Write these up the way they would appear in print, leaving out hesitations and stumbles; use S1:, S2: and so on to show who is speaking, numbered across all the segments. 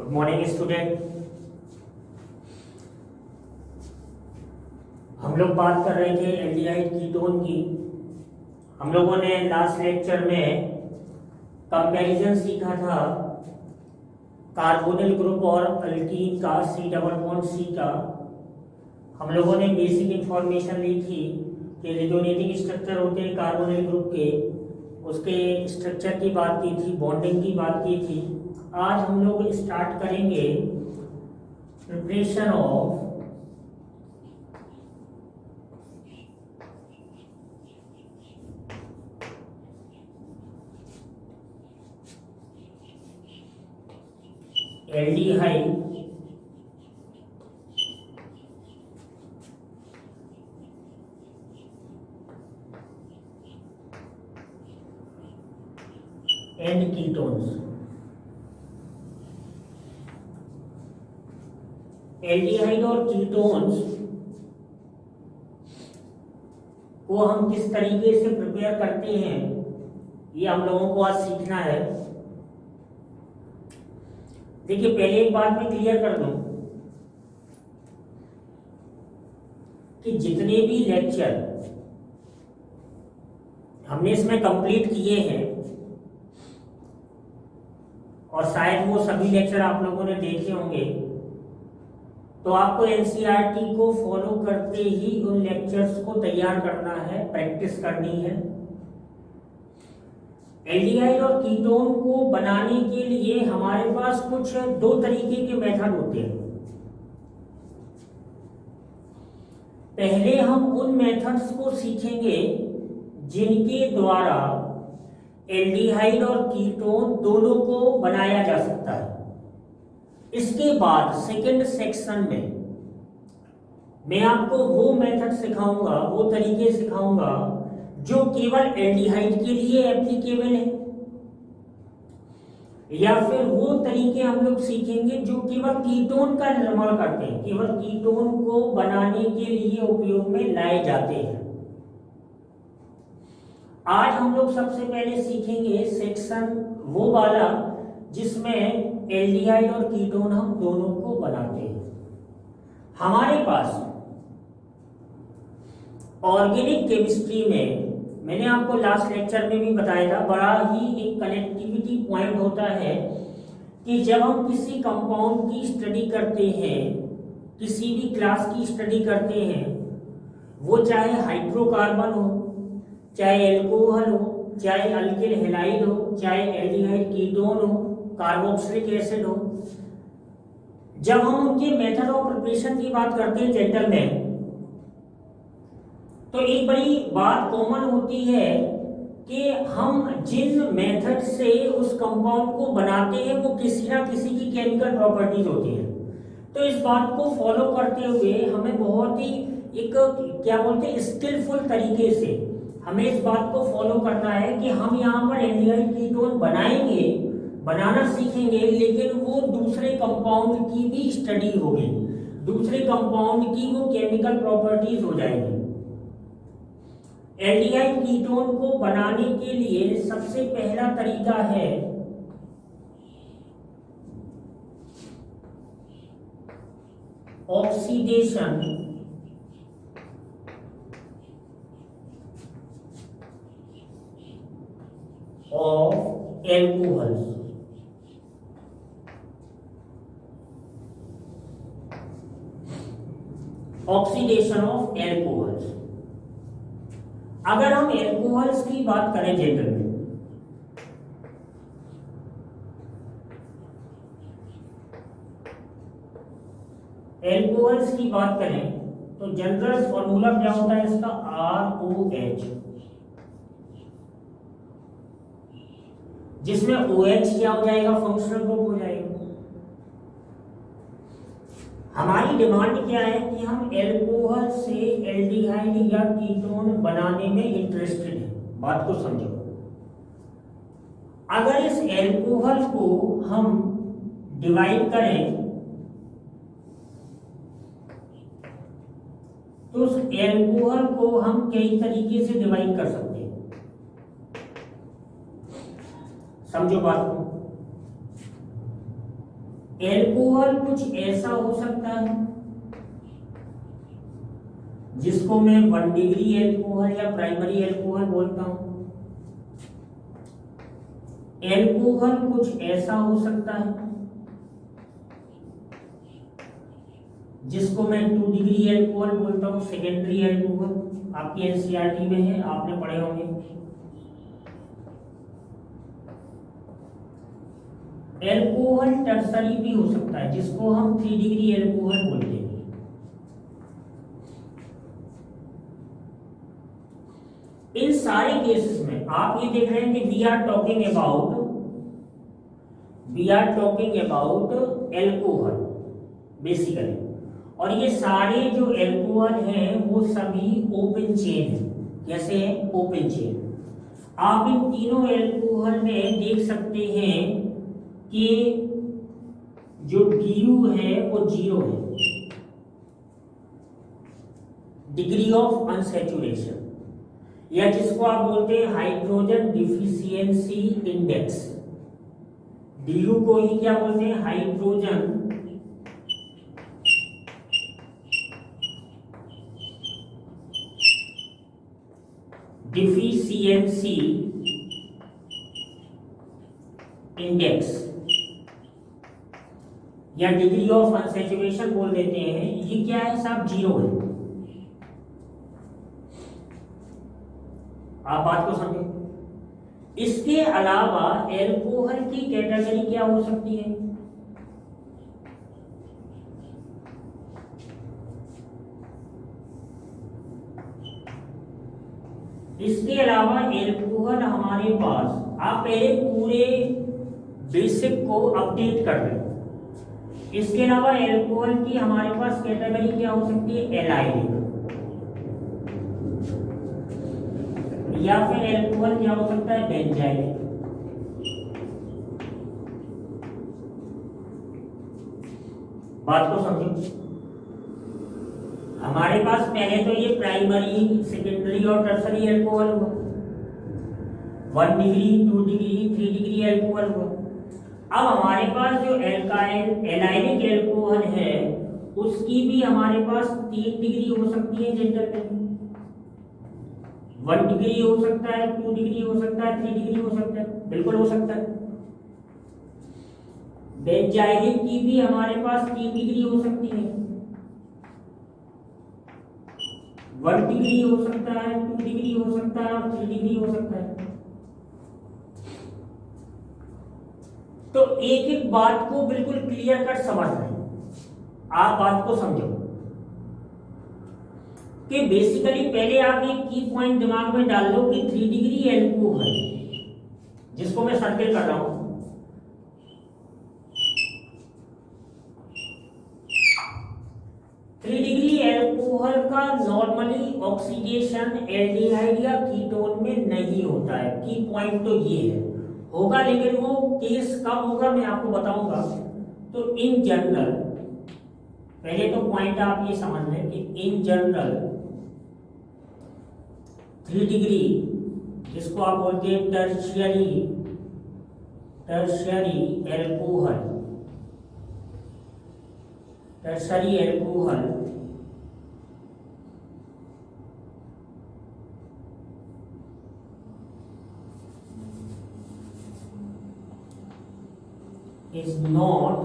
S1: Good morning student. हम लोग बात कर रहे थे एल्डिहाइड कीटोन की। हम लोगों ने लास्ट लेक्चर में कंपैरिजन सीखा था कार्बोनिल ग्रुप और अल्कीन का सी डबल बॉन्ड सी का। हम लोगों ने बेसिक इंफॉर्मेशन ली थी कि रेजोनेटिंग स्ट्रक्चर होते हैं कार्बोनिल ग्रुप के, उसके स्ट्रक्चर की बात की थी, बॉन्डिंग की बात की थी। आज हम लोग स्टार्ट करेंगे preparation of aldehyde and ketones. Aldehyde और कीटोन्स को हम किस तरीके से प्रिपेयर करते हैं ये हम लोगों को आज सीखना है। देखिए, पहले एक बात मैं क्लियर कर दूं कि जितने भी लेक्चर हमने इसमें कंप्लीट किए हैं और शायद वो सभी लेक्चर आप लोगों ने देखे होंगे, तो आपको एनसीईआरटी को फॉलो करते ही उन लेक्चर्स को तैयार करना है, प्रैक्टिस करनी है। एल्डिहाइड और कीटोन को बनाने के लिए हमारे पास कुछ दो तरीके के मेथड होते हैं। पहले हम उन मेथड्स को सीखेंगे जिनके द्वारा एल्डिहाइड और कीटोन दोनों को बनाया जा सकता है। इसके बाद सेकंड सेक्शन में मैं आपको वो मेथड सिखाऊंगा, वो तरीके सिखाऊंगा जो केवल एल्डिहाइड के लिए एप्लीकेबल है, या फिर वो तरीके हम लोग सीखेंगे जो केवल कीटोन का निर्माण करते हैं, केवल कीटोन को बनाने के लिए उपयोग में लाए जाते हैं। आज हम लोग सबसे पहले सीखेंगे सेक्शन वो वाला जिसमें एल्डिहाइड और कीटोन हम दोनों को बनाते हैं। हमारे पास ऑर्गेनिक केमिस्ट्री में, मैंने आपको लास्ट लेक्चर में भी बताया था, बड़ा ही एक कनेक्टिविटी पॉइंट होता है कि जब हम किसी कंपाउंड की स्टडी करते हैं, किसी भी क्लास की स्टडी करते हैं, वो चाहे हाइड्रोकार्बन हो, चाहे एल्कोहल हो, चाहे अल्किल हैलाइड हो, चाहे एल्डिहाइड कीटोन हो, कार्बोक्सिलिक एसिड हो, जब हम उनके मेथड ऑफ प्रिपरेशन की बात करते हैं जेंटलमैन, तो एक बड़ी बात कॉमन होती है कि हम जिन मेथड से उस कंपाउंड को बनाते हैं वो किसी ना किसी की केमिकल प्रॉपर्टीज होती है। तो इस बात को फॉलो करते हुए हमें बहुत ही एक क्या बोलते हैं स्किलफुल तरीके से हमें इस बात को फॉलो करना है कि हम यहाँ पर एल्डिहाइड कीटोन बनाएंगे, बनाना सीखेंगे, लेकिन वो दूसरे कंपाउंड की भी स्टडी होगी, दूसरे कंपाउंड की वो केमिकल प्रॉपर्टीज हो जाएंगी। एल्डिहाइड कीटोन को बनाने के लिए सबसे पहला तरीका है oxidation of alcohols. Oxidation of alcohols. अगर हम एल्कोहल्स की बात करें जनरल में, एल्कोहल्स की बात करें तो जनरल फॉर्मूला क्या होता है इसका? ROH, जिसमें OH क्या हो जाएगा? फंक्शनल ग्रुप हो जाएगा। हमारी डिमांड क्या है कि हम एल्कोहल से एल्डिहाइड या कीटोन बनाने में इंटरेस्टेड हैं। बात को समझो, अगर इस एल्कोहल को हम डिवाइड करें तो उस एल्कोहल को हम कई तरीके से डिवाइड कर सकते हैं। समझो बात को, एल्कोहल कुछ ऐसा हो सकता है जिसको मैं 1 डिग्री एल्कोहल या प्राइमरी एल्कोहल बोलता हूं। एल्कोहल कुछ ऐसा हो सकता है जिसको मैं 2 डिग्री एल्कोहल बोलता हूं, सेकेंडरी एल्कोहल। आपकी एनसीईआरटी में है, आपने पढ़े होंगे। एल्कोहल टर्सरी भी हो सकता है जिसको हम 3 डिग्री एल्कोहल बोलते हैं। इन सारे केसेस में आप ये देख रहे हैं कि we are talking about alcohol basically, और ये सारे जो एल्कोहल हैं वो सभी ओपन चेन है। कैसे है? Open chain. आप इन तीनों एल्कोहल में देख सकते हैं कि जो DU है वो 0 है, डिग्री ऑफ अनसैचुरेशन, या जिसको आप बोलते हैं हाइड्रोजन डिफिशियंसी इंडेक्स। DU को ही क्या बोलते हैं? हाइड्रोजन डिफिशियंसी इंडेक्स या डिग्री ऑफ अनसैचुरेशन बोल देते हैं। ये क्या है साहब? 0 है। आप बात को समझो। इसके अलावा एल्कोहल की कैटेगरी क्या हो सकती है? इसके अलावा एल्कोहल हमारे पास, आप पहले पूरे बेसिक को अपडेट कर रहे हैं। इसके अलावा एल्कोहल की हमारे पास कैटेगरी क्या हो सकती है? एलाइलिक, या फिर एल्कोहल क्या हो सकता है? बेंजाइलिक। बात को समझो। हमारे पास पहले तो ये प्राइमरी, सेकेंडरी और टर्सरी एल्कोहल हुआ, 1 डिग्री, 2 डिग्री, 3 डिग्री एल्कोहल हुआ। अब हमारे पास जो एलाइलिक एल्कोहल है उसकी भी हमारे पास 3 डिग्री हो सकती है जनरल में। 1 डिग्री हो सकता है, 2 डिग्री हो सकता है, 3 डिग्री हो सकता है, बिल्कुल हो सकता है। बेंजाइलिक की भी हमारे पास 3 डिग्री हो सकती है, 1 डिग्री हो सकता है, 2 डिग्री हो सकता है और 3 डिग्री हो सकता है। तो एक एक बात को बिल्कुल क्लियर कट समझ रहे हैं। आप बात को समझो कि बेसिकली पहले आप एक की पॉइंट दिमाग में डाल लो कि 3 डिग्री एल्कोहल, जिसको मैं सर्किल कर रहा हूं, एल्कोहल का नॉर्मली ऑक्सीडेशन एल्डिहाइड या कीटोन में नहीं होता है। की पॉइंट तो ये है, होगा लेकिन वो केस कब होगा मैं आपको बताऊंगा। तो इन जनरल, पहले तो पॉइंट आप ये समझ लें कि इन जनरल 3 डिग्री, जिसको आप बोलते हैं tertiary alcohol is not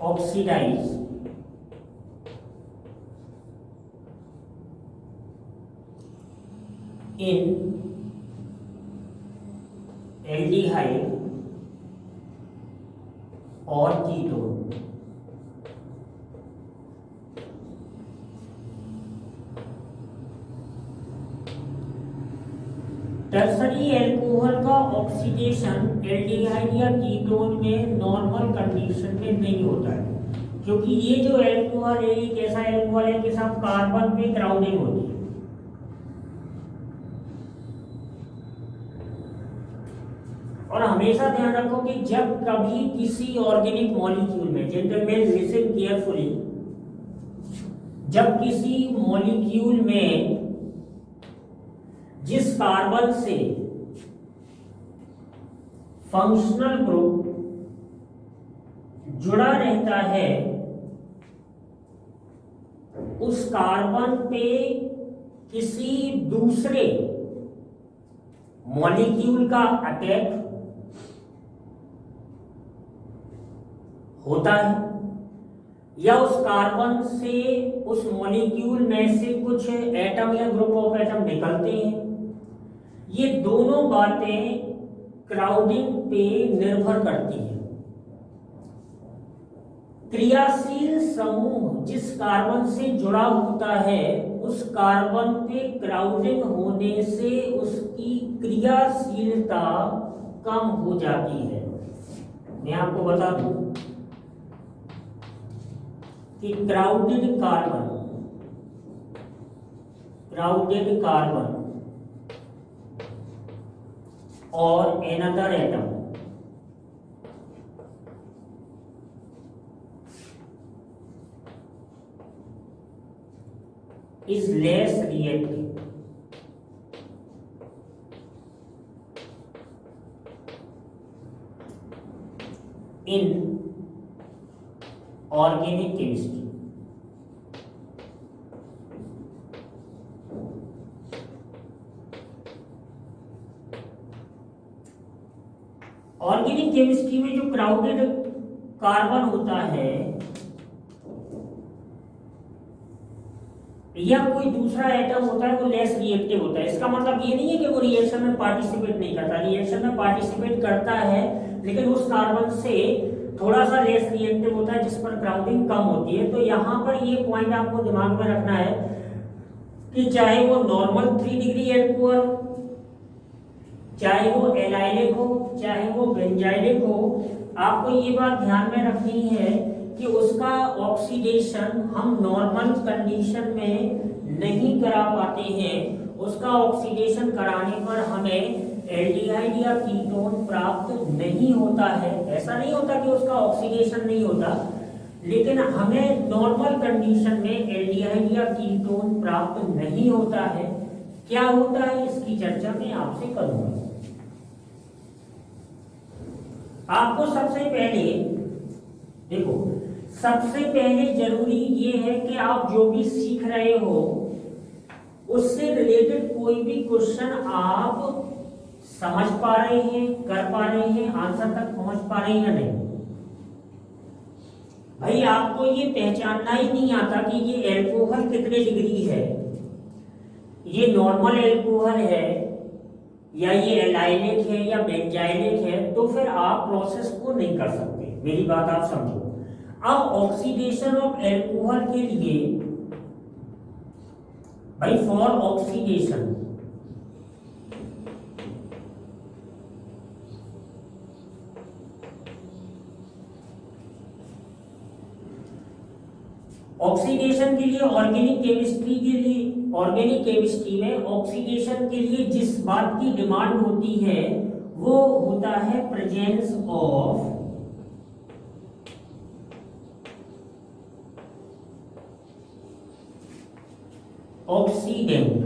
S1: oxidized in aldehyde or ketone। Tertiary alcohol का ऑक्सीडेशन एल्डिहाइड या कीटोन में नॉर्मल कंडीशन में नहीं होता है, क्योंकि ये जो एल्कोहल है एक ऐसा एल्कोहल है कि साथ कार्बन पे ग्राउंडिंग होती है। और हमेशा ध्यान रखो कि जब कभी किसी ऑर्गेनिक मॉलिक्यूल में, जेंटलमैन लिसन केयरफुली, जब किसी मॉलिक्यूल में जिस कार्बन से फंक्शनल ग्रुप जुड़ा रहता है उस कार्बन पे किसी दूसरे मॉलिक्यूल का अटैक होता है, या उस कार्बन से, उस मॉलिक्यूल में से कुछ एटम या ग्रुप ऑफ एटम निकलते हैं। ये दोनों बातें क्राउडिंग पे निर्भर करती है। क्रियाशील समूह जिस कार्बन से जुड़ा होता है उस कार्बन पे क्राउडिंग होने से उसकी क्रियाशीलता कम हो जाती है। मैं आपको बता दूं कि क्राउडेड कार्बन और another atom is less reactive in organic chemistry. Organic chemistry में जो क्राउडेड कार्बन होता है या कोई दूसरा एटम होता है वो लेस रिएक्टिव होता है। इसका मतलब ये नहीं है कि वो रिएक्शन में पार्टिसिपेट नहीं करता, रिएक्शन में पार्टिसिपेट करता है, लेकिन उस कार्बन से थोड़ा सा लेस रिएक्टिव होता है जिस पर क्राउडिंग कम होती है। तो यहाँ पर ये पॉइंट आपको दिमाग में रखना है कि चाहे वो नॉर्मल 3 डिग्री एल्कोहल, चाहे वो एलाइलिक हो, चाहे वो बेंजाइलिक हो, आपको ये बात ध्यान में रखनी है कि उसका ऑक्सीडेशन हम नॉर्मल कंडीशन में नहीं करा पाते हैं। उसका ऑक्सीडेशन कराने पर हमें एल्डिहाइड या कीटोन प्राप्त नहीं होता है। ऐसा नहीं होता कि उसका ऑक्सीडेशन नहीं होता, लेकिन हमें नॉर्मल कंडीशन में एल्डिहाइड या कीटोन प्राप्त नहीं होता है। क्या होता है इसकी चर्चा मैं आपसे करूंगा। आपको सबसे पहले देखो, सबसे पहले जरूरी ये है कि आप जो भी सीख रहे हो उससे रिलेटेड कोई भी क्वेश्चन आप समझ पा रहे हैं, कर पा रहे हैं, आंसर तक पहुंच पा रहे हैं या नहीं। भाई आपको ये पहचानना ही नहीं आता कि ये एल्कोहल कितने डिग्री है, ये नॉर्मल एल्कोहल है या ये एलाइलिक है या बेंजाइलिक है, तो फिर आप प्रोसेस को नहीं कर सकते। मेरी बात आप समझो। अब ऑक्सीडेशन ऑफ एल्कोहल के लिए भाई, फॉर ऑक्सीडेशन के लिए ऑर्गेनिक केमिस्ट्री में ऑक्सीडेशन के लिए जिस बात की डिमांड होती है वो होता है प्रेजेंस ऑफ ऑक्सीडेंट,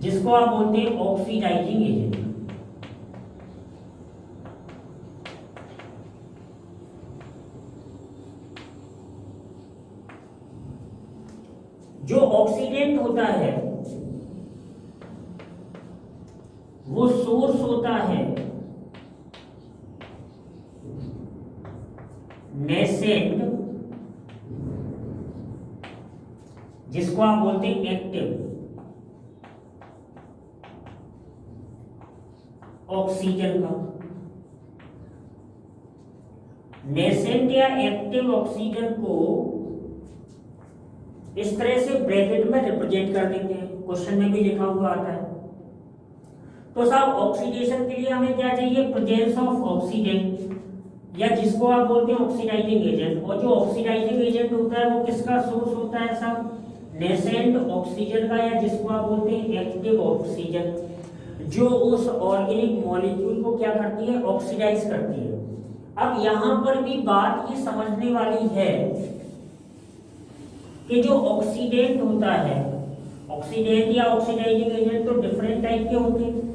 S1: जिसको आप बोलते हैं ऑक्सीडाइजिंग एजेंट। जो ऑक्सीडेंट होता है वो सोर्स होता है नेसेंट, जिसको आप बोलते हैं एक्टिव ऑक्सीजन का। नेसेंट या एक्टिव ऑक्सीजन को इस तरह से ब्रैकेट में रिप्रेजेंट कर देते हैं, क्वेश्चन में भी लिखा हुआ आता है। तो साहब ऑक्सीडेशन के लिए हमें क्या चाहिए? प्रेजेंस ऑफ ऑक्सीडेंट, या जिसको आप बोलते हैं ऑक्सीडाइजिंग एजेंट। और जो ऑक्सीडाइजिंग एजेंट होता है वो किसका सोर्स होता है साहब? नेसेंट ऑक्सीजन का, या जिसको आप बोलते हैं एक्टिव ऑक्सीजन, जो उस ऑर्गेनिक मॉलिक्यूल को क्या करती है? ऑक्सीडाइज करती है। अब यहां पर भी बात ये समझने वाली है कि जो ऑक्सीडेंट होता है, ऑक्सीडेंट या ऑक्सीडाइजिंग एजेंट तो डिफरेंट टाइप टाइप के होते हैं।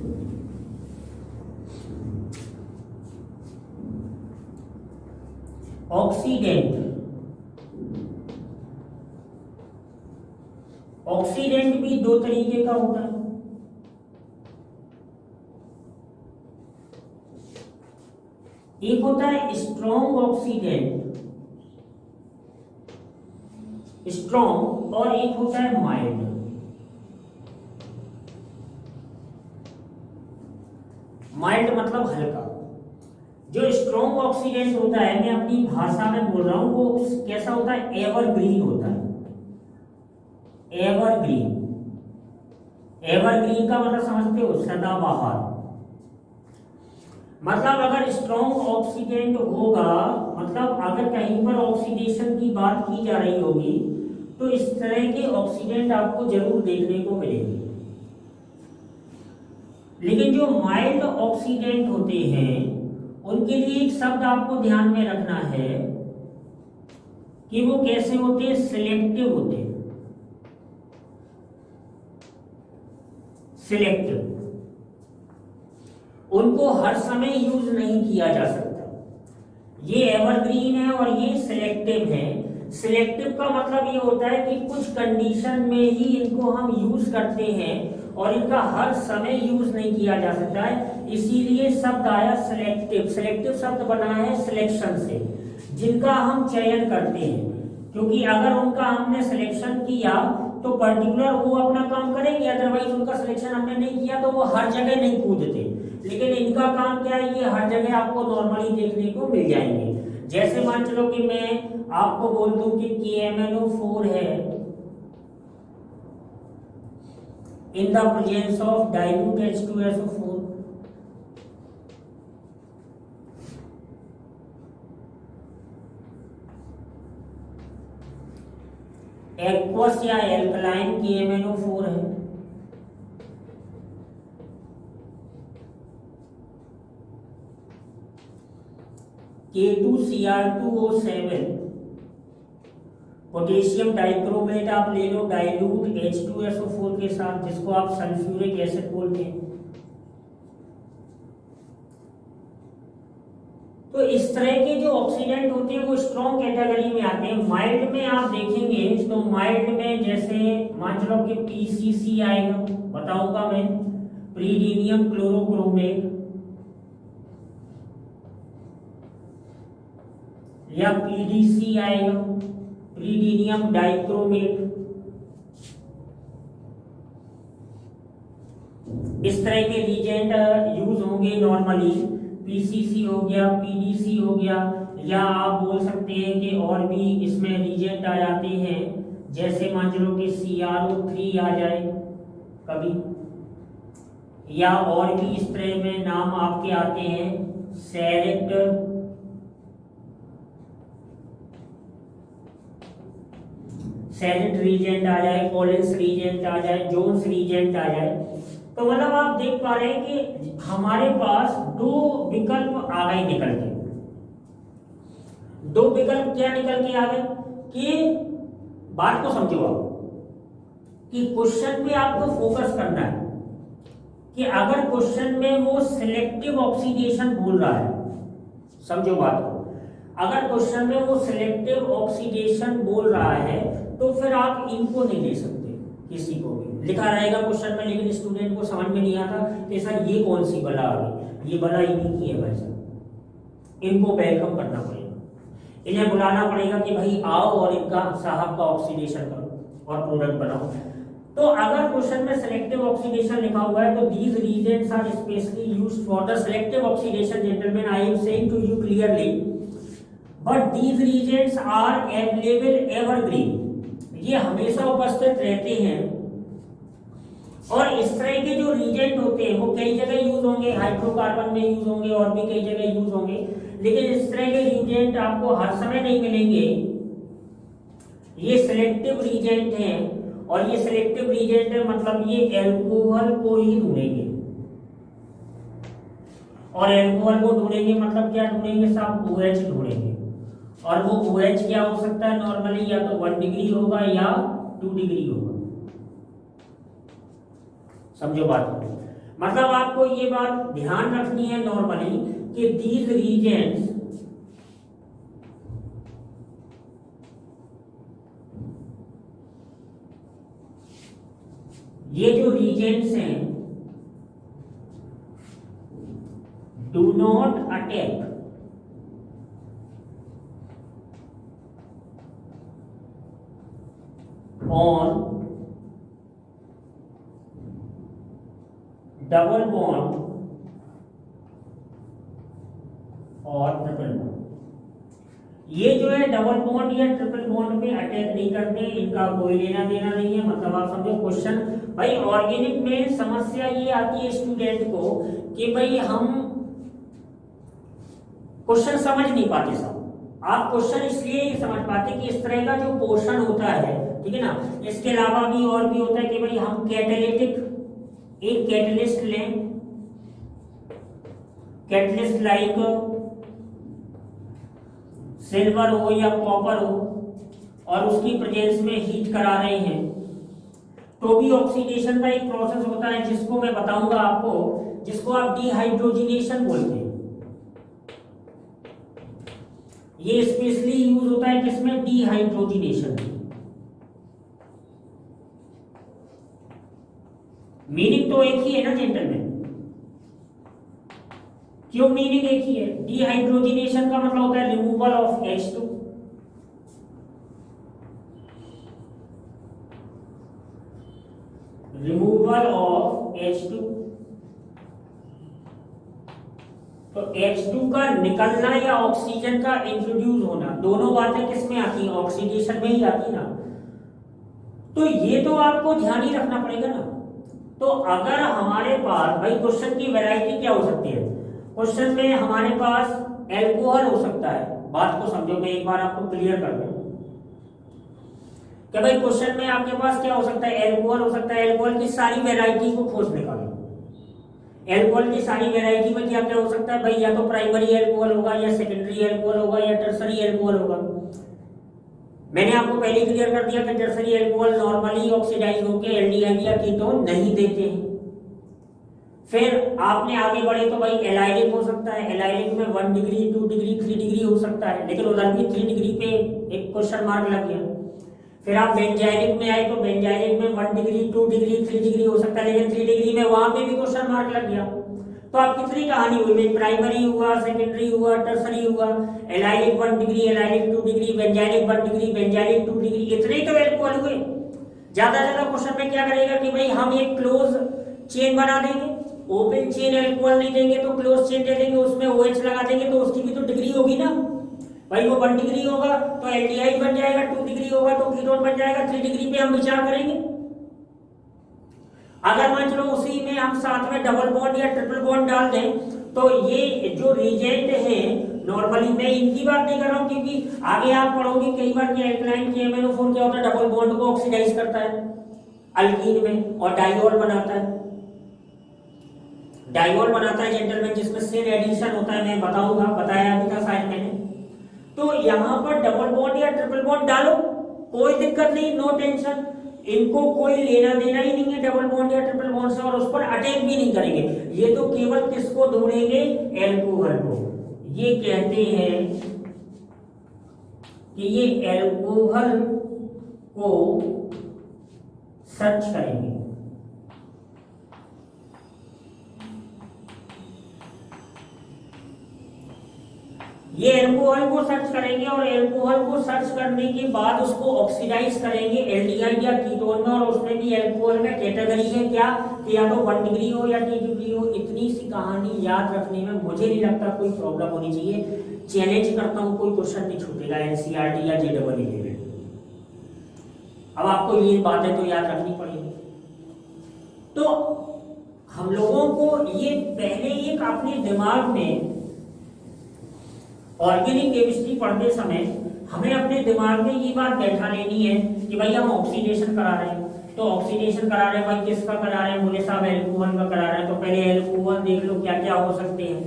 S1: ऑक्सीडेंट, ऑक्सीडेंट भी दो तरीके का होता है। एक होता है स्ट्रॉन्ग ऑक्सीडेंट, स्ट्रॉन्ग, और एक होता है माइल्ड। माइल्ड मतलब हल्का। जो स्ट्रॉन्ग ऑक्सीडेंट होता है, मैं अपनी भाषा में बोल रहा हूं, वो कैसा होता है, एवरग्रीन होता है। एवरग्रीन, एवरग्रीन का मतलब समझते हो, सदाबहार। मतलब अगर स्ट्रॉन्ग ऑक्सीडेंट होगा, मतलब अगर कहीं पर ऑक्सीडेशन की बात की जा रही होगी, तो इस तरह के ऑक्सीडेंट आपको जरूर देखने को मिलेंगे। लेकिन जो माइल्ड ऑक्सीडेंट होते हैं, उनके लिए एक शब्द आपको ध्यान में रखना है कि वो कैसे होते हैं, सिलेक्टिव होते हैं। सिलेक्टिव, उनको हर समय यूज नहीं किया जा सकता। ये एवरग्रीन है और ये सिलेक्टिव है। सिलेक्टिव का मतलब ये होता है कि कुछ कंडीशन में ही इनको हम यूज करते हैं और इनका हर समय यूज नहीं किया जा सकता है, इसीलिए शब्द आया सिलेक्टिव। सिलेक्टिव शब्द बना है सिलेक्शन से, जिनका हम चयन करते हैं, क्योंकि अगर उनका हमने सिलेक्शन किया तो पर्टिकुलर वो अपना काम करेंगे, अदरवाइज उनका सिलेक्शन हमने नहीं किया तो वो हर जगह नहीं कूदते। लेकिन इनका काम क्या है, ये हर जगह आपको नॉर्मली देखने को मिल जाएंगे। जैसे मान चलो कि मैं आपको बोल दूं कि KMnO4 है in the presence of dilute H2SO4, aqueous या एल्कलाइन KMnO4 है। K2Cr2O7, पोटेशियम डाइक्रोमेट आप ले लो डाइल्यूट H2SO4 के साथ, जिसको आप सल्फ्यूरिक एसिड बोलते हैं। तो इस तरह के जो ऑक्सीडेंट होते हैं वो स्ट्रॉन्ग कैटेगरी में आते हैं। माइल्ड में आप देखेंगे तो माइल्ड में जैसे मान लो कि PCC आएगा, बताऊंगा मैं, प्रीडीनियम क्लोरोक्रोमेट, या PDC आएगा, प्रीडीनियम डाइक्रोमेट। इस तरह के रीजेंट यूज होंगे नॉर्मली। PCC हो गया, PDC हो गया, या आप बोल सकते हैं कि और भी इसमें रीजेंट आ जाते हैं, जैसे मान लो कि CrO3 आ जाए कभी, या और भी इस तरह में नाम आपके आते हैं, सेरेट, सेरेट रीजेंट आ जाए, कॉलिंस रीजेंट आ जाए, जोन्स रीजेंट आ जाए। तो मतलब आप देख पा रहे हैं कि हमारे पास दो विकल्प आ गए निकल के। दो विकल्प क्या निकल के आ गए कि बात को समझो आप, कि क्वेश्चन पे आपको फोकस करना है कि अगर क्वेश्चन में वो सिलेक्टिव ऑक्सीडेशन बोल रहा है, समझो बात को, अगर क्वेश्चन में वो सिलेक्टिव ऑक्सीडेशन बोल रहा है तो फिर आप इनको नहीं ले सकते, किसी को भी लिखा रहेगा क्वेश्चन में, लेकिन स्टूडेंट को समझ में नहीं आता कि सर ये कौन सी बला आ गई, ये बला इन्हीं की है भाई साहब, इनको वेलकम करना पड़ेगा, इन्हें बुलाना पड़ेगा कि भाई आओ और इनका साहब का ऑक्सीडेशन करो और प्रोडक्ट बनाओ। तो अगर क्वेश्चन में सिलेक्टिव ऑक्सीडेशन लिखा हुआ है तो these reagents are specially used for the selective oxidation, gentleman, I am saying to you clearly, but these reagents are available evergreen, ये हमेशा उपस्थित रहते हैं। और इस तरह के जो रीजेंट होते हैं वो कई जगह यूज होंगे, हाइड्रोकार्बन में यूज होंगे और भी कई जगह यूज होंगे, लेकिन इस तरह के रीजेंट आपको हर समय नहीं मिलेंगे। ये सिलेक्टिव रीजेंट हैं, और ये सिलेक्टिव रीजेंट है मतलब ये एल्कोहल को ही ढूंढेंगे, और एल्कोहल को ढूंढेंगे मतलब क्या ढूंढेंगे साहब, OH ढूंढेंगे। और वो OH क्या हो सकता है नॉर्मली, या तो 1 डिग्री होगा या 2 डिग्री होगा, समझो बात को। मतलब आपको ये बात ध्यान रखनी है नॉर्मली कि दीज रीजेंट्स ये जो रीजेंट्स हैं do not attack on double bond और ट्रिपल बॉन्ड। ये जो है डबल बॉन्ड या ट्रिपल बॉन्ड में अटैक नहीं करते, इनका कोई लेना देना नहीं है। मतलब आप समझो क्वेश्चन भाई ऑर्गेनिक में समस्या ये आती है स्टूडेंट को कि भाई हम क्वेश्चन समझ नहीं पाते सब। आप क्वेश्चन इसलिए नहीं समझ पाते कि इस तरह का जो पोर्शन होता है, ठीक है ना, इसके अलावा भी और भी होता है कि भाई हम कैटालिटिक एक कैटलिस्ट लें, कैटलिस्ट लाइक सिल्वर हो या कॉपर हो और उसकी प्रेजेंस में हीट करा रहे हैं तो भी ऑक्सीडेशन का एक प्रोसेस होता है जिसको मैं बताऊंगा आपको, जिसको आप डिहाइड्रोजिनेशन बोलते हैं। ये स्पेशली यूज होता है किसमें? डिहाइड्रोजिनेशन। मीनिंग तो एक ही है ना जेंटलमैन, क्यों मीनिंग एक ही है? डिहाइड्रोजिनेशन का मतलब होता है removal of H2, removal of H2। तो H2 का निकलना या ऑक्सीजन का इंट्रोड्यूस होना, दोनों बातें किसमें आती हैं? ऑक्सीडेशन में ही आती ना। तो ये तो आपको ध्यान ही रखना पड़ेगा ना। तो अगर हमारे पास भाई क्वेश्चन की वैरायटी क्या हो सकती है? क्वेश्चन में हमारे पास एल्कोहल हो सकता है। बात को समझो, मैं एक बार आपको क्लियर कर दूं कि भाई क्वेश्चन में आपके पास क्या हो सकता है? एल्कोहल हो सकता है। एल्कोहल की सारी वैरायटी को खोज निकालो। एल्कोहल की सारी वैरायटी में क्या क्या हो सकता है भाई? या तो प्राइमरी एल्कोहल होगा, या सेकेंडरी एल्कोहल होगा, या टर्सरी एल्कोहल होगा। मैंने आपको पहले क्लियर कर दिया कि टर्सरी एल्कोहल नॉर्मली ऑक्सीडाइज होकर एल्डिहाइड या कीटोन नहीं देते हैं। फिर आपने आगे बढ़े तो भाई एलाइलिक हो सकता है। एलाइलिक में 1 डिग्री, 2 डिग्री, 3 डिग्री हो सकता है, लेकिन उधर भी 3 डिग्री पे एक क्वेश्चन मार्क लग गया। फिर आप बेंजाइलिक में आए तो बेंजाइलिक में 1 डिग्री, 2 डिग्री, 3 डिग्री हो सकता है, लेकिन 3 डिग्री में वहां पे भी क्वेश्चन मार्क लग गया। तो आप कितनी कहानी हुई? प्राइमरी हुआ, सेकेंडरी हुआ, टर्सरी हुआ, allylic 1 degree, allylic 2 degree, benzylic 1 degree, benzylic 2 degree, इतने तो एल्कोहल हुए। ज्यादा ज्यादा क्वेश्चन में क्या करेगा कि भाई हम एक क्लोज चेन बना देंगे, ओपन चेन एल्कोहल नहीं देंगे तो क्लोज चेन दे देंगे, उसमें OH लगा देंगे तो उसकी भी तो डिग्री होगी ना भाई। वो 1 डिग्री होगा तो एल्डिहाइड बन जाएगा, 2 डिग्री होगा तो कीटोन बन जाएगा, 3 डिग्री पे हम विचार करेंगे। अगर मान चलो उसी में हम साथ में डबल बॉन्ड या ट्रिपल बॉन्ड डाल दें तो ये जो रिजेंट है नॉर्मली, मैं इनकी बात नहीं कर रहा हूं क्योंकि आगे आप पढ़ोगे कई बार कि एल्कलाइन KMnO4 क्या होता है? डबल बॉन्ड को ऑक्सीडाइज करता है अल्कीन में और डाइऑल बनाता है। डाइऑल बनाता है जेंटलमैन, जिसमें सिन एडिशन होता है। मैं बताऊंगा, बताया अभी था शायद मैंने। तो यहां पर डबल बॉन्ड या ट्रिपल बॉन्ड डालो, कोई दिक्कत नहीं, नो टेंशन। इनको कोई लेना देना ही नहीं है डबल बॉन्ड या ट्रिपल बॉन्ड से, और उस पर अटैक भी नहीं करेंगे। ये तो केवल किसको ढूंढेंगे? एल्कोहल को। ये कहते हैं कि ये एल्कोहल को सर्च करेंगे। ये एल्कोहल को सर्च करेंगे और एल्कोहल को सर्च करने के बाद उसको ऑक्सीडाइज करेंगे एल्डिहाइड या कीटोन में, और उसमें भी एल्कोहल में कैटेगरी है क्या कि या तो 1 डिग्री हो या 2 डिग्री हो। इतनी सी कहानी याद रखने में मुझे नहीं लगता कोई प्रॉब्लम होनी चाहिए। चैलेंज करता हूं, कोई क्वेश्चन नहीं छूटेगा NCERT या JEE में। अब आपको ये बातें तो याद रखनी पड़ेगी। तो हम लोगों को ये पहले एक अपने दिमाग में ऑर्गेनिक केमिस्ट्री पढ़ते समय हमें अपने दिमाग में ये बात बैठा लेनी है कि भाई हम ऑक्सीडेशन करा रहे हैं। तो ऑक्सीडेशन करा रहे हैं भाई, किसका करा रहे हैं? बोले साहब एल्कोहल का करा रहे हैं। तो पहले एल्कोहल देख लो क्या क्या हो सकते हैं।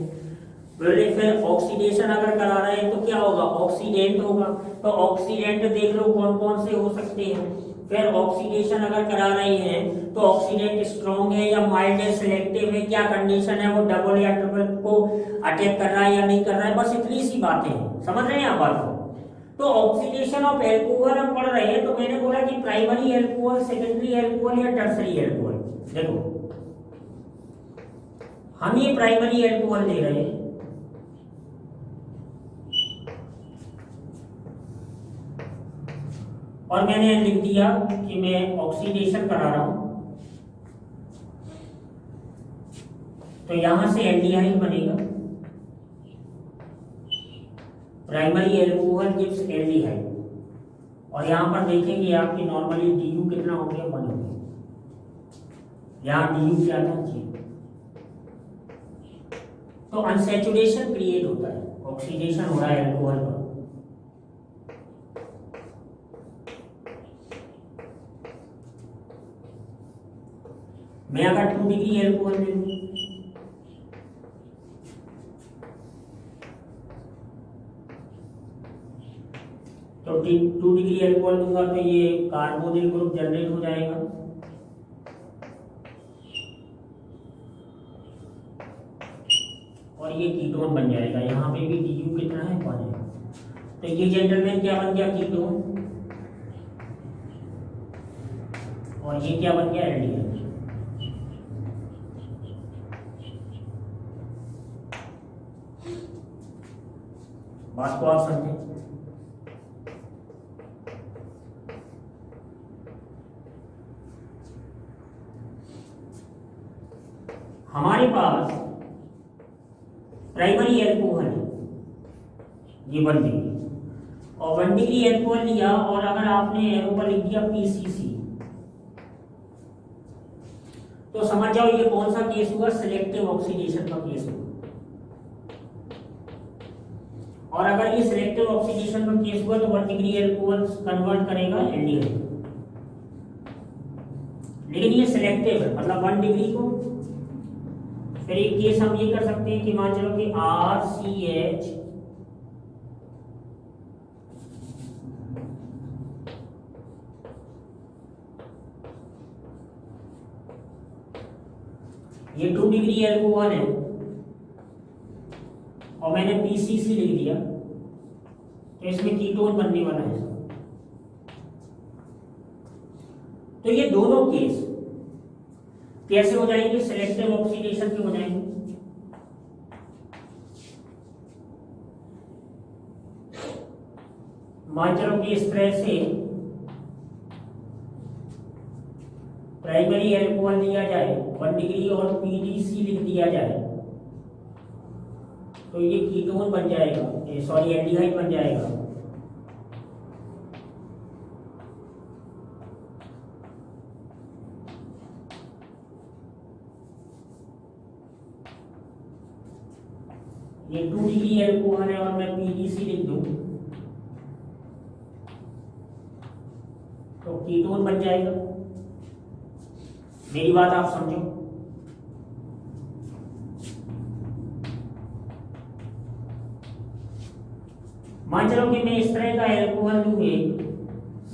S1: बोले फिर ऑक्सीडेशन अगर करा रहे हैं तो क्या होगा? ऑक्सीडेंट होगा। तो ऑक्सीडेंट देख लो कौन कौन से हो सकते हैं। फिर ऑक्सीडेशन अगर करा रहे हैं तो ऑक्सीडेंट स्ट्रॉन्ग है या माइल्ड है, सिलेक्टिव है, क्या कंडीशन है, वो डबल या ट्रिपल को अटैक कर रहा है या नहीं कर रहा है, बस इतनी सी बातें हैं। समझ रहे हैं आप बात को? तो ऑक्सीडेशन ऑफ एल्कोहल हम पढ़ रहे हैं, तो मैंने बोला कि प्राइमरी एल्कोहल, सेकेंडरी एल्कोहल या टर्सरी एल्कोहल। देखो हम ये प्राइमरी एल्कोहल ले रहे हैं, और मैंने लिख दिया कि मैं ऑक्सीडेशन करा रहा हूं, तो यहां से एल्डिहाइड बनेगा। प्राइमरी एल्कोहल गिव्स एल्डिहाइड, और यहां पर देखेंगे आपकी नॉर्मली DU कितना हो गया, 1 हो गया। यहां DU क्या था, 0। तो अनसैचुरेशन क्रिएट होता है, ऑक्सीडेशन हो रहा है एल्कोहल का। मैं अगर 2 डिग्री एल्कोहल ले लूं, तो 2 डिग्री एल्कोहल लूंगा तो ये कार्बोनिल ग्रुप जनरेट हो जाएगा, और ये कीटोन बन जाएगा। यहाँ पे भी DU कितना है, 1 है। तो ये जेंटलमैन क्या बन गया, कीटोन, और ये क्या बन गया, एल्डिहाइड। बात को आप समझे? हमारे पास प्राइमरी एल्कोहल है, ये 1 डिग्री, और 1 डिग्री एल्कोहल लिया, और अगर आपने एरो पर लिख दिया PCC, तो समझ जाओ ये कौन सा केस हुआ, सिलेक्टिव ऑक्सीडेशन का केस हुआ। और अगर ये सिलेक्टिव ऑक्सीडेशन का केस हुआ तो 1 डिग्री एल्कोहल कन्वर्ट करेगा एल्डिहाइड। लेकिन ये सिलेक्टिव है, मतलब 1 डिग्री को, फिर एक केस हम ये कर सकते हैं कि मान चलो कि RCH ये 2 डिग्री एल्कोहल है, और मैंने PCC लिख दिया, तो इसमें कीटोन बनने वाला है। तो ये दोनों केस कैसे हो जाएंगे, सिलेक्टिव ऑक्सीडेशन के हो जाएंगे। मान चलो कि इस तरह से प्राइमरी एल्कोहल लिया जाए 1 डिग्री और PDC लिख दिया जाए, तो ये कीटोन बन जाएगा, सॉरी एल्डिहाइड बन जाएगा। ये 2 डिग्री एल्कोहल है और मैं PDC लिख दूं तो कीटोन बन जाएगा। मेरी बात आप समझो। मान चलो कि मैं इस तरह का एल्कोहल लूं,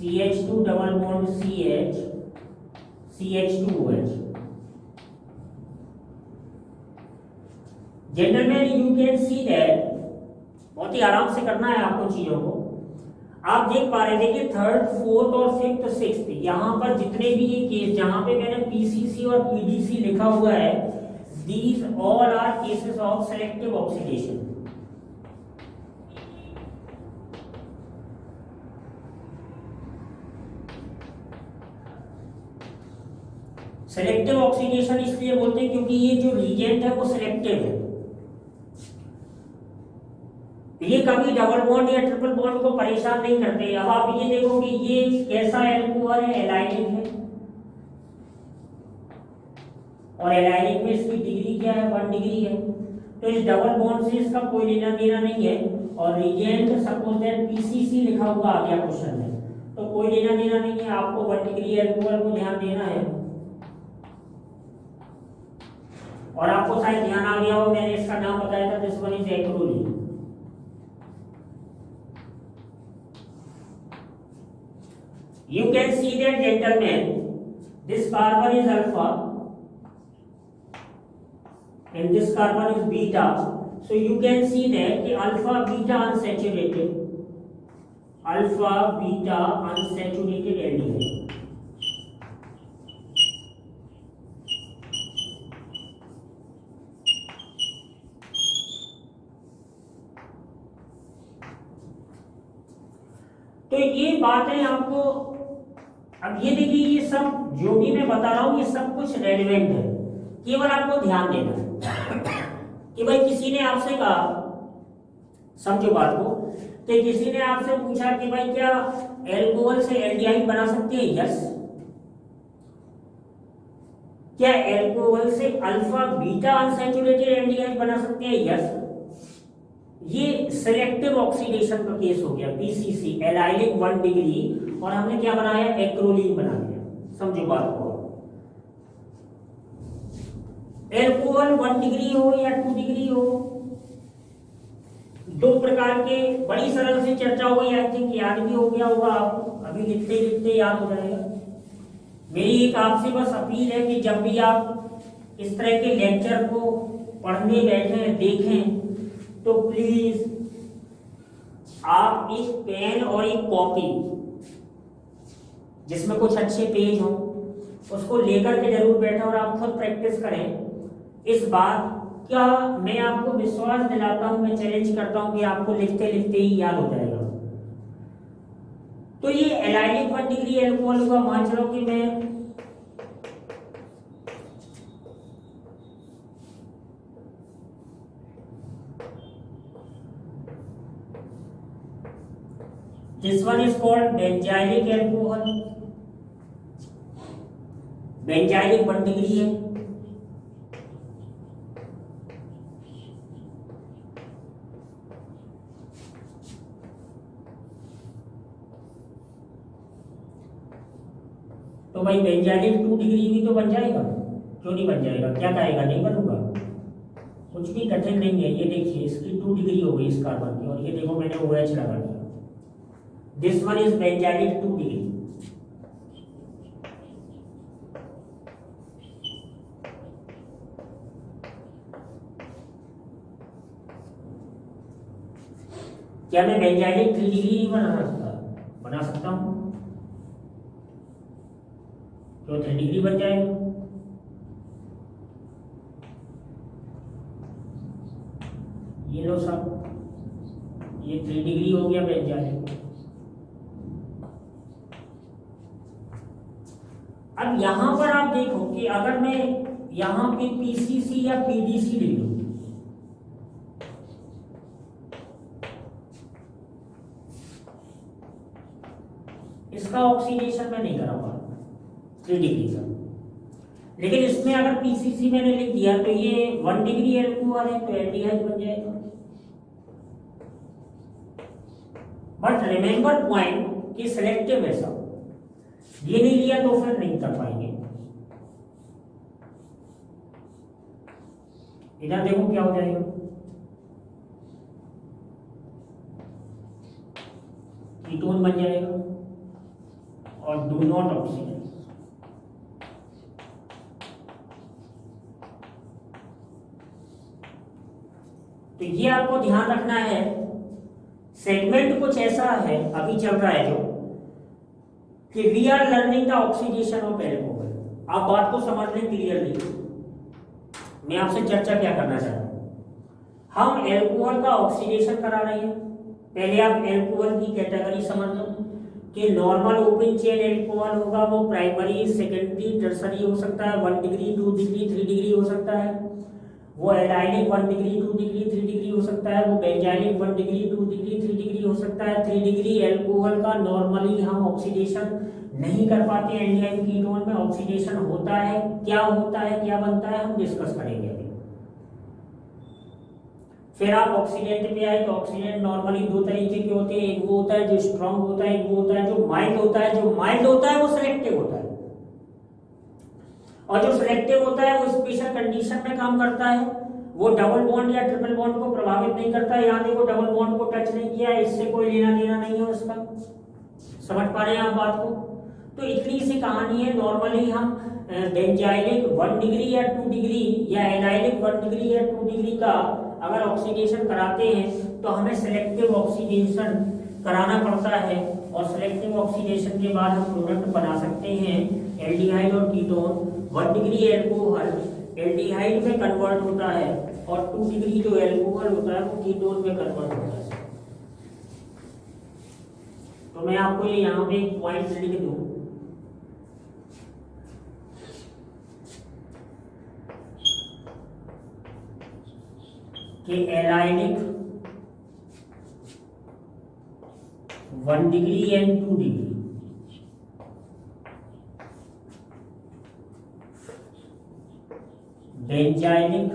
S1: CH2 double bond CH CH2OH। Gentleman you can see that, बहुत ही आराम से करना है आपको चीजों को। आप देख पा रहे थे कि 3rd, 4th और 5th, 6th यहाँ पर जितने भी ये केस जहां पे मैंने PCC और PDC लिखा हुआ है, these all are cases of selective oxidation। Selective oxidation इसलिए बोलते हैं क्योंकि ये जो रिएजेंट है वो सिलेक्टिव है, ये कभी डबल बॉन्ड या ट्रिपल बॉन्ड को परेशान नहीं करते। अब आप ये देखो कि ये कैसा एल्कोहल है, एलाइनिक है, और एलाइनिक में इसकी डिग्री क्या है, 1 डिग्री है, तो इस डबल बॉन्ड से इसका कोई लेना देना नहीं है। और रिएजेंट सपोज दैट PCC लिखा हुआ आ गया क्वेश्चन में, तो कोई लेना देना नहीं है, आपको 1 डिग्री एल्कोहल को ध्यान देना है। और आपको शायद ध्यान आ गया हो, मैंने इसका नाम बताया था, this one is acrolein. You can see that, gentlemen, this carbon is alpha and this carbon is beta. So you can see that the alpha beta unsaturated aldehyde. तो ये बातें आपको, अब ये देखिए, ये सब जो भी मैं बता रहा हूं ये सब कुछ रेलिवेंट है, केवल आपको ध्यान देना है कि भाई किसी ने आपसे कहा, समझो बात को, कि किसी ने आपसे पूछा कि भाई क्या एल्कोहल से एल्डिहाइड बना सकते हैं? यस। क्या एल्कोहल से अल्फा बीटा अनसैचुरेटेड एल्डिहाइड बना सकते हैं? यस। ये सिलेक्टिव ऑक्सीडेशन का केस हो गया, पीसीसी, एलाइलिक 1 डिग्री, और हमने क्या बनाया? एक्रोलीन बना दिया। समझो बात को। एल्कोहल 1 डिग्री हो या 2 डिग्री हो, दो प्रकार के, बड़ी सरल से चर्चा हो गई, आई थिंक याद भी हो गया होगा आपको, अभी लिखते लिखते याद हो जाएगा। मेरी एक आपसे बस अपील है कि जब भी आप इस तरह के लेक्चर को पढ़ने बैठे देखें तो प्लीज आप एक पेन और एक कॉपी जिसमें कुछ अच्छे पेज हो उसको लेकर के जरूर बैठे और आप खुद प्रैक्टिस करें। इस बात का मैं आपको विश्वास दिलाता हूं, मैं चैलेंज करता हूं कि आपको लिखते लिखते ही याद हो जाएगा। तो ये एलाइलिक 1 डिग्री एल्कोहल होगा, मान चलो कि मैं this one is called benzylic alcohol, benzylic 1 degree है। तो भाई बेंजाइलिक 2 डिग्री भी तो बन जाएगा, क्यों नहीं बन जाएगा? क्या कहेगा? नहीं बनूंगा? कुछ भी कठिन नहीं है। ये देखिए, इसकी 2 डिग्री हो गई इस कार्बन की, और ये देखो मैंने OH लगा दिया। This one is benzylic 2 degree. क्या मैं बेंजाइलिक 3 डिग्री नहीं बना सकता हूं? तो 3 डिग्री बन जाएगा। ये लो साहब, ये 3 डिग्री हो गया बेंजाइलिक। अब यहां पर आप देखो कि अगर मैं यहां पे पीसीसी या पीडीसी ले लूं, इसका ऑक्सीडेशन मैं नहीं करा पा 3 डिग्री का, लेकिन इसमें अगर पीसीसी मैंने लिख दिया तो ये 1 डिग्री एल्कोहल है तो एल्डिहाइड बन जाएगा। बट रिमेंबर पॉइंट कि सिलेक्टिव है सब, ये नहीं लिया तो फिर नहीं कर पाएंगे। इधर देखो क्या हो जाएगा, कीटोन बन जाएगा और डू नॉट ऑक्सीडाइज। तो ये आपको ध्यान रखना है। सेगमेंट कुछ ऐसा है अभी चल रहा है जो कि we are learning the oxidation of alcohol. आप बात को समझ लें क्लियरली, मैं आपसे चर्चा क्या करना चाहता हूं। हम एल्कोहल का ऑक्सीडेशन करा रहे हैं। पहले आप एल्कोहल की कैटेगरी समझ लो कि नॉर्मल ओपन चेन एल्कोहल होगा, वो प्राइमरी, सेकेंडरी, टर्सरी हो सकता है, 1 डिग्री, 2 डिग्री, 3 डिग्री हो सकता है। वो एलाइलिक 1 डिग्री, 2 डिग्री, 3 डिग्री हो सकता है। वो बेंजाइलिक 1 डिग्री, 2 डिग्री, 3 डिग्री हो सकता है। 3 डिग्री एल्कोहल का नॉर्मली हम ऑक्सीडेशन नहीं कर पाते हैं। एल्डिहाइड कीटोन में ऑक्सीडेशन होता है, क्या होता है, क्या बनता है, हम डिस्कस करेंगे अभी। फिर आप ऑक्सीडेंट पे आए तो ऑक्सीडेंट नॉर्मली 2 तरीके के होते हैं। एक वो होता है जो स्ट्रांग होता है, एक वो होता है जो माइल्ड होता है। जो माइल्ड होता है वो सिलेक्टिव होता है, और जो सिलेक्टिव होता है वो स्पेशल कंडीशन में काम करता है। वो डबल बॉन्ड या ट्रिपल बॉन्ड को प्रभावित नहीं करता है। यहाँ देखो डबल बॉन्ड को टच नहीं किया, इससे कोई लेना देना नहीं है उसका। समझ पा रहे हैं आप बात को? तो इतनी सी कहानी है। नॉर्मली हम बेंजाइलिक 1 डिग्री या 2 डिग्री या एनाइलिक 1 डिग्री या 2 डिग्री का अगर ऑक्सीडेशन कराते हैं तो हमें सेलेक्टिव ऑक्सीडेशन कराना पड़ता है, और सेलेक्टिव ऑक्सीडेशन के बाद हम प्रोडक्ट बना सकते हैं एल्डिहाइड और कीटोन। 1 डिग्री एल्कोहल एल्डिहाइड में कन्वर्ट होता है और 2 डिग्री जो एल्कोहल होता है वो कीटोन में कन्वर्ट होता है। तो मैं आपको ये यहाँ पे एक पॉइंट लिख दूं कि एलाइनिक 1 डिग्री एंड 2 डिग्री बेंजाइलिक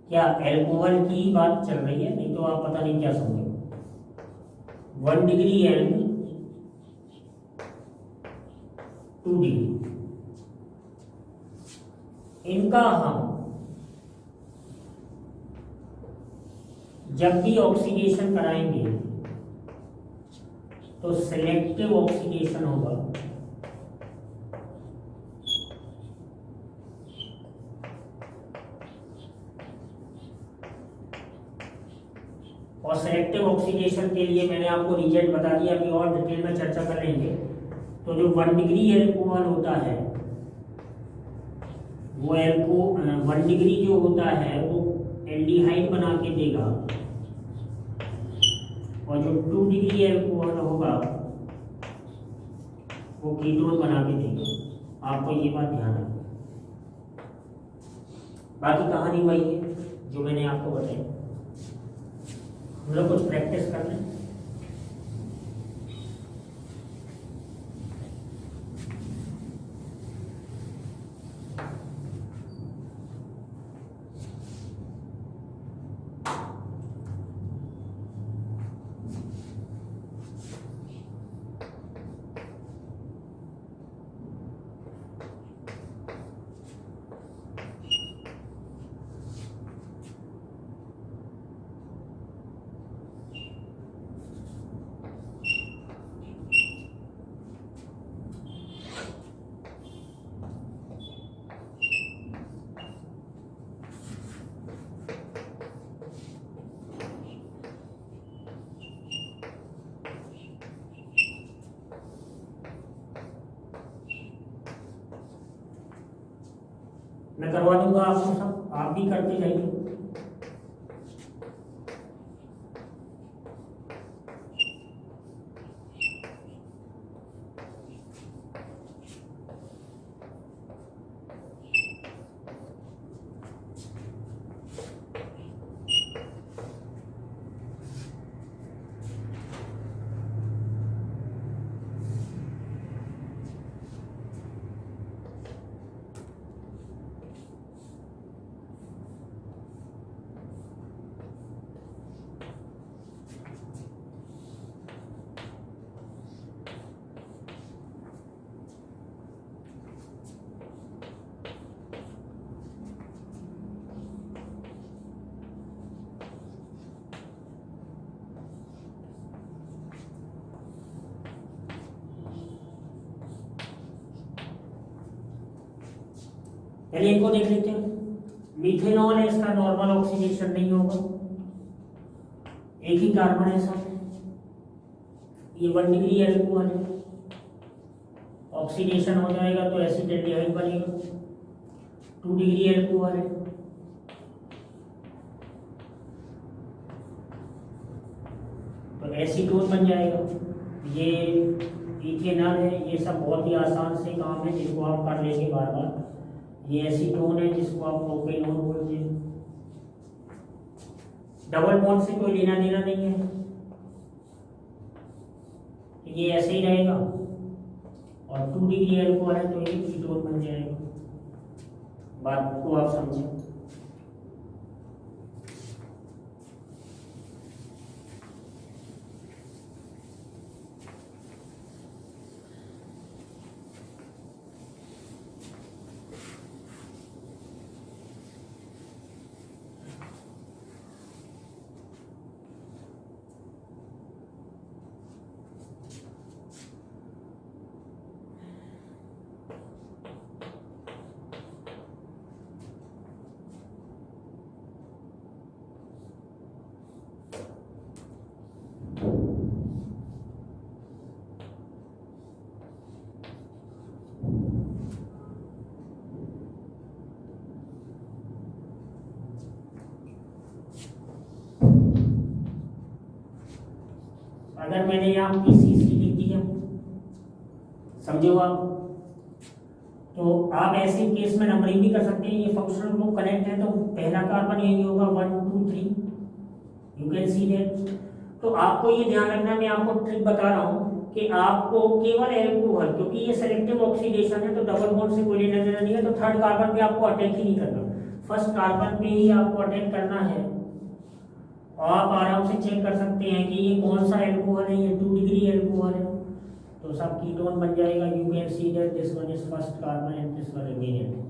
S1: क्या एल्कोहल की बात चल रही है, नहीं तो आप पता नहीं क्या समझो। 1 डिग्री एंड 2 डिग्री इनका हम जब भी ऑक्सीडेशन कराएंगे तो सिलेक्टिव ऑक्सीडेशन होगा, और सिलेक्टिव ऑक्सीडेशन के लिए मैंने आपको रीजन बता दिया, अभी और डिटेल में चर्चा कर लेंगे। तो जो 1 डिग्री एल्कोहल होता है वो 1 डिग्री जो होता है वो एल्डिहाइड बना के देगा, और जो 2 डिग्री एल्कोहल होगा वो कीटोन बना के देगा। आपको ये बात ध्यान रखना। बाकी कहानी वही है जो मैंने आपको बताई। हम लोग कुछ प्रैक्टिस कर लें। मैं करवा दूंगा आपको सब, आप भी करते जाइए। पहले इनको देख लेते हैं। मीथेनॉल है, इसका नॉर्मल ऑक्सीडेशन नहीं होगा, एक ही कार्बन है साथ। ये 1 डिग्री एल्कोहल है, ऑक्सीडेशन हो जाएगा तो एसिड एल्डिहाइड बनेगा। 2 डिग्री एल्कोहल है, तो एसीटोन बन जाएगा। ये इथेनॉल है। ये सब बहुत ही आसान से काम है जिनको आप कर लेंगे बार बार। ये एसीटोन है जिसको आप प्रोपेनॉन बोलते हैं। डबल बॉन्ड से कोई लेना देना नहीं है, ये ऐसे ही रहेगा। और 2 डिग्री एल्कोहल है तो ये कीटोन बन जाएगा। बात को आप समझें। अगर मैंने यहाँ PCC लिख दिया, समझे हो आप, तो आप ऐसे केस में नंबरिंग भी कर सकते हैं। ये फंक्शनल ग्रुप कनेक्ट है तो पहला कार्बन यही होगा 1 2 3, यू कैन सी दैट। तो आपको ये ध्यान रखना, मैं आपको ट्रिक बता रहा हूँ कि आपको केवल एल्कोहल, क्योंकि ये सेलेक्टिव ऑक्सीडेशन है तो डबल बॉन्ड से कोई लेना देना नहीं है, तो थर्ड कार्बन पे आपको अटैक ही नहीं करना, फर्स्ट कार्बन पे ही आपको अटैक करना है। और आप आराम से चेक कर सकते हैं कि ये कौन सा एल्कोहल है, ये 2 डिग्री एल्कोहल है, तो सब कीटोन बन जाएगा। You can see that this one is first carbon and this one again.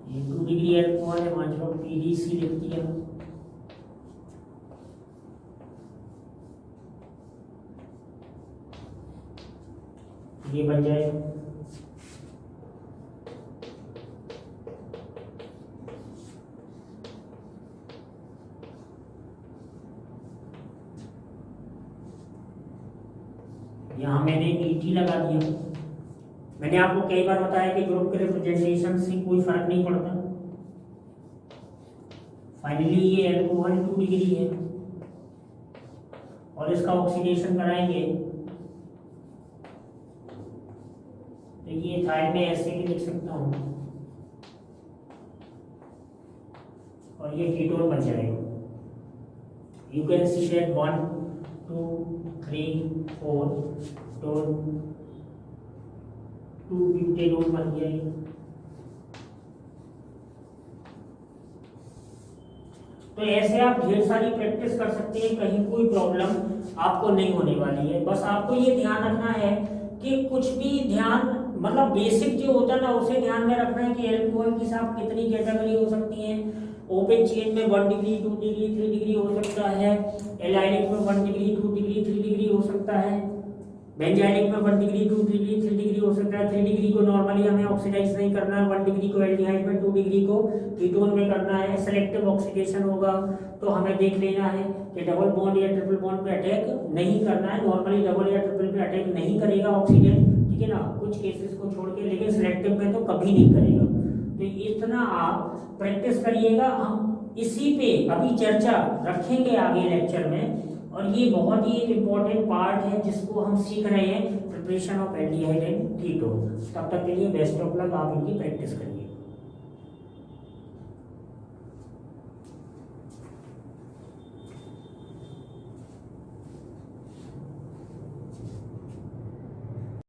S1: ये 2 डिग्री एल्कोहल है, मान लो PDC लिख दिया। ये बन जाएगा यहाँ मैंने ET लगा दिया। मैंने आपको कई बार बताया कि ग्रुप के रिप्रेजेंटेशन से कोई फर्क नहीं पड़ता। फाइनली ये एल्कोहल 2 डिग्री है और इसका ऑक्सीडेशन कराएंगे तो ये थाइल में ऐसे भी लिख सकता हूँ और ये कीटोन बन जाएगा। You can see that 1 2 3 4 2 butanone बन गया है। तो ऐसे आप ढेर सारी प्रैक्टिस कर सकते हैं, कहीं कोई प्रॉब्लम आपको नहीं होने वाली है। बस आपको ये ध्यान रखना है कि कुछ भी ध्यान, मतलब बेसिक जो होता है ना उसे ध्यान में रखना है कि एल्कोहल की साथ कितनी कैटेगरी हो सकती है। ओपन चेन में 1 डिग्री 2 डिग्री 3 डिग्री हो सकता है, एलाइलिक में 1 डिग्री 2 डिग्री 3 डिग्री हो सकता है, बेंजाइलिक में 1 डिग्री 2 डिग्री 3 डिग्री हो सकता है। 3 डिग्री को नॉर्मली हमें ऑक्सीडाइज नहीं करना है, 1 डिग्री को एल्डिहाइड में, 2 डिग्री को कीटोन में करना है। सेलेक्टिव ऑक्सीडेशन होगा तो हमें देख लेना है कि डबल बॉन्ड या ट्रिपल बॉन्ड पे अटैक नहीं करना है। नॉर्मली डबल या ट्रिपल पे अटैक नहीं करेगा ऑक्सीडेंट, ठीक है ना, कुछ केसेस को छोड़ के, लेकिन सिलेक्टिव में तो कभी नहीं करेगा। तो इतना आप प्रैक्टिस करिएगा। हम इसी पे अभी चर्चा रखेंगे आगे लेक्चर में, और ये बहुत ही एक इम्पोर्टेंट पार्ट है जिसको हम सीख रहे हैं, preparation of aldehyde and ketone. तब तक के लिए बेस्ट ऑफ लक, आप इनकी प्रैक्टिस करिए।